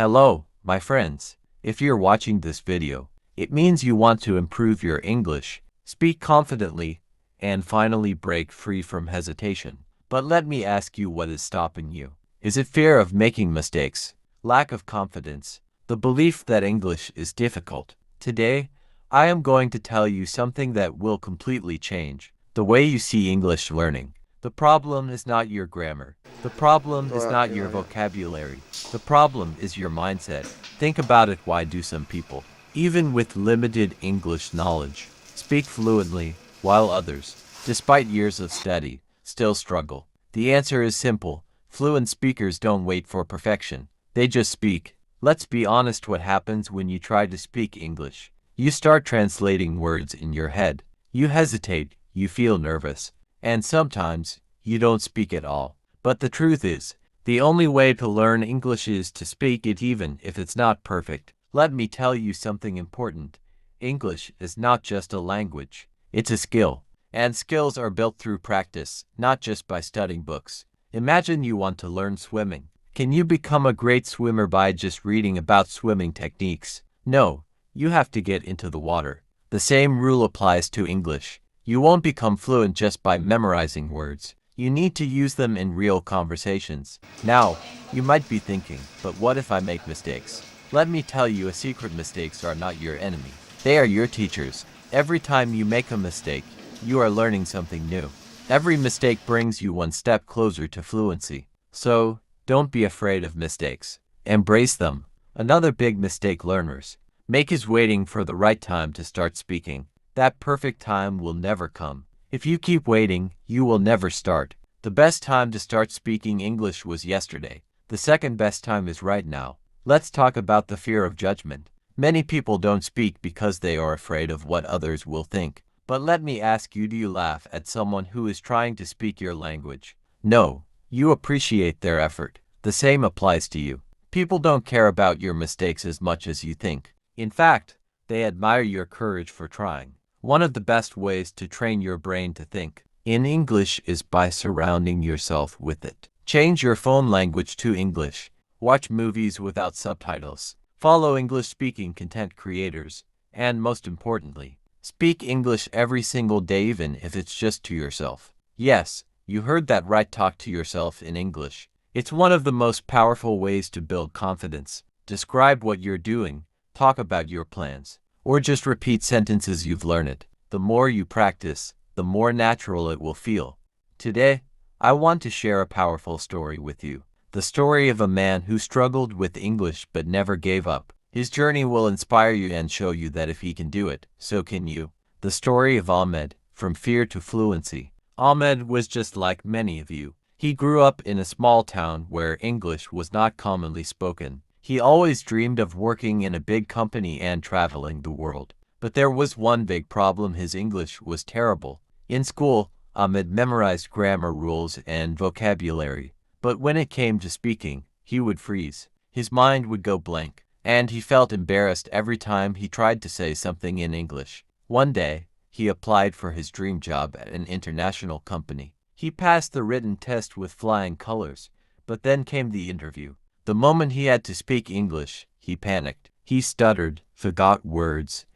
Hello, my friends. If you're watching this video, it means you want to improve your English, speak confidently, and finally break free from hesitation. But let me ask you, what is stopping you? Is it fear of making mistakes, lack of confidence, the belief that English is difficult? Today, I am going to tell you something that will completely change the way you see English learning. The problem is not your grammar. The problem is not your vocabulary. The problem is your mindset. Think about it. Why do some people, even with limited English knowledge, speak fluently, while others, despite years of study, still struggle? The answer is simple. Fluent speakers don't wait for perfection. They just speak. Let's be honest, what happens when you try to speak English? You start translating words in your head. You hesitate, you feel nervous, and sometimes you don't speak at all. But the truth is, the only way to learn English is to speak it, even if it's not perfect. Let me tell you something important. English is not just a language. It's a skill. And skills are built through practice, not just by studying books. Imagine you want to learn swimming. Can you become a great swimmer by just reading about swimming techniques? No, you have to get into the water. The same rule applies to English. You won't become fluent just by memorizing words. You need to use them in real conversations. Now, you might be thinking, but what if I make mistakes? Let me tell you a secret. Mistakes are not your enemy. They are your teachers. Every time you make a mistake, you are learning something new. Every mistake brings you one step closer to fluency. So, don't be afraid of mistakes. Embrace them. Another big mistake learners make is waiting for the right time to start speaking. That perfect time will never come. If you keep waiting, you will never start. The best time to start speaking English was yesterday. The second best time is right now. Let's talk about the fear of judgment. Many people don't speak because they are afraid of what others will think. But let me ask you, do you laugh at someone who is trying to speak your language? No, you appreciate their effort. The same applies to you. People don't care about your mistakes as much as you think. In fact, they admire your courage for trying. One of the best ways to train your brain to think in English is by surrounding yourself with it. Change your phone language to English. Watch movies without subtitles. Follow English-speaking content creators. And most importantly, speak English every single day, even if it's just to yourself. Yes, you heard that right. Talk to yourself in English. It's one of the most powerful ways to build confidence. Describe what you're doing. Talk about your plans. Or just repeat sentences you've learned. The more you practice, the more natural it will feel. Today, I want to share a powerful story with you. The story of a man who struggled with English but never gave up. His journey will inspire you and show you that if he can do it, so can you. The story of Ahmed, from fear to fluency. Ahmed was just like many of you. He grew up in a small town where English was not commonly spoken. He always dreamed of working in a big company and traveling the world. But there was one big problem: his English was terrible. In school, Ahmed memorized grammar rules and vocabulary. But when it came to speaking, he would freeze. His mind would go blank, and he felt embarrassed every time he tried to say something in English. One day, he applied for his dream job at an international company. He passed the written test with flying colors, but then came the interview. The moment he had to speak English, he panicked. He stuttered, forgot words,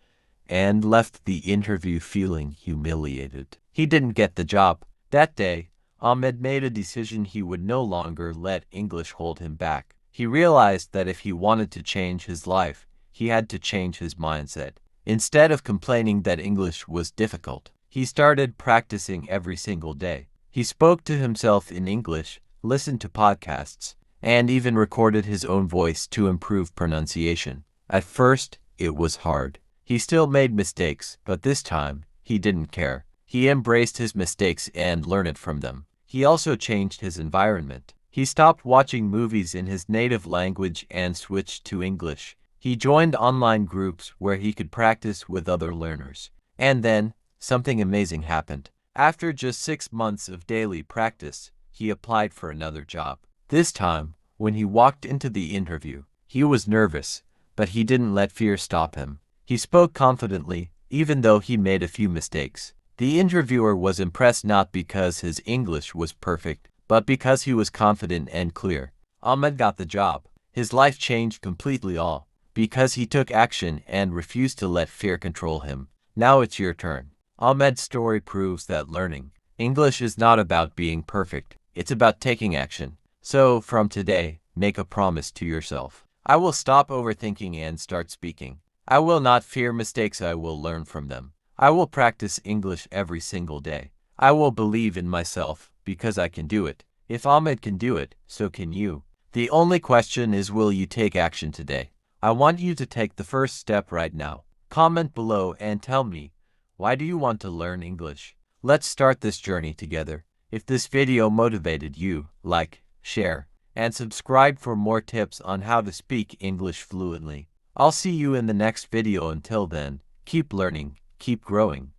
and left the interview feeling humiliated. He didn't get the job. That day, Ahmed made a decision. He would no longer let English hold him back. He realized that if he wanted to change his life, he had to change his mindset. Instead of complaining that English was difficult, he started practicing every single day. He spoke to himself in English, listened to podcasts, and even recorded his own voice to improve pronunciation. At first, it was hard. He still made mistakes, but this time, he didn't care. He embraced his mistakes and learned from them. He also changed his environment. He stopped watching movies in his native language and switched to English. He joined online groups where he could practice with other learners. And then, something amazing happened. After just 6 months of daily practice, he applied for another job. This time, when he walked into the interview, he was nervous, but he didn't let fear stop him. He spoke confidently, even though he made a few mistakes. The interviewer was impressed not because his English was perfect, but because he was confident and clear. Ahmed got the job, His life changed completely all because he took action and refused to let fear control him. Now it's your turn. Ahmed's story proves that learning English is not about being perfect. It's about taking action. So, from today, make a promise to yourself. I will stop overthinking and start speaking. I will not fear mistakes, I will learn from them. I will practice English every single day. I will believe in myself because I can do it. If Ahmed can do it, so can you. The only question is, will you take action today? I want you to take the first step right now. Comment below and tell me, why do you want to learn English? Let's start this journey together. If this video motivated you, like, share, and subscribe for more tips on how to speak English fluently. I'll see you in the next video. Until then, keep learning, keep growing.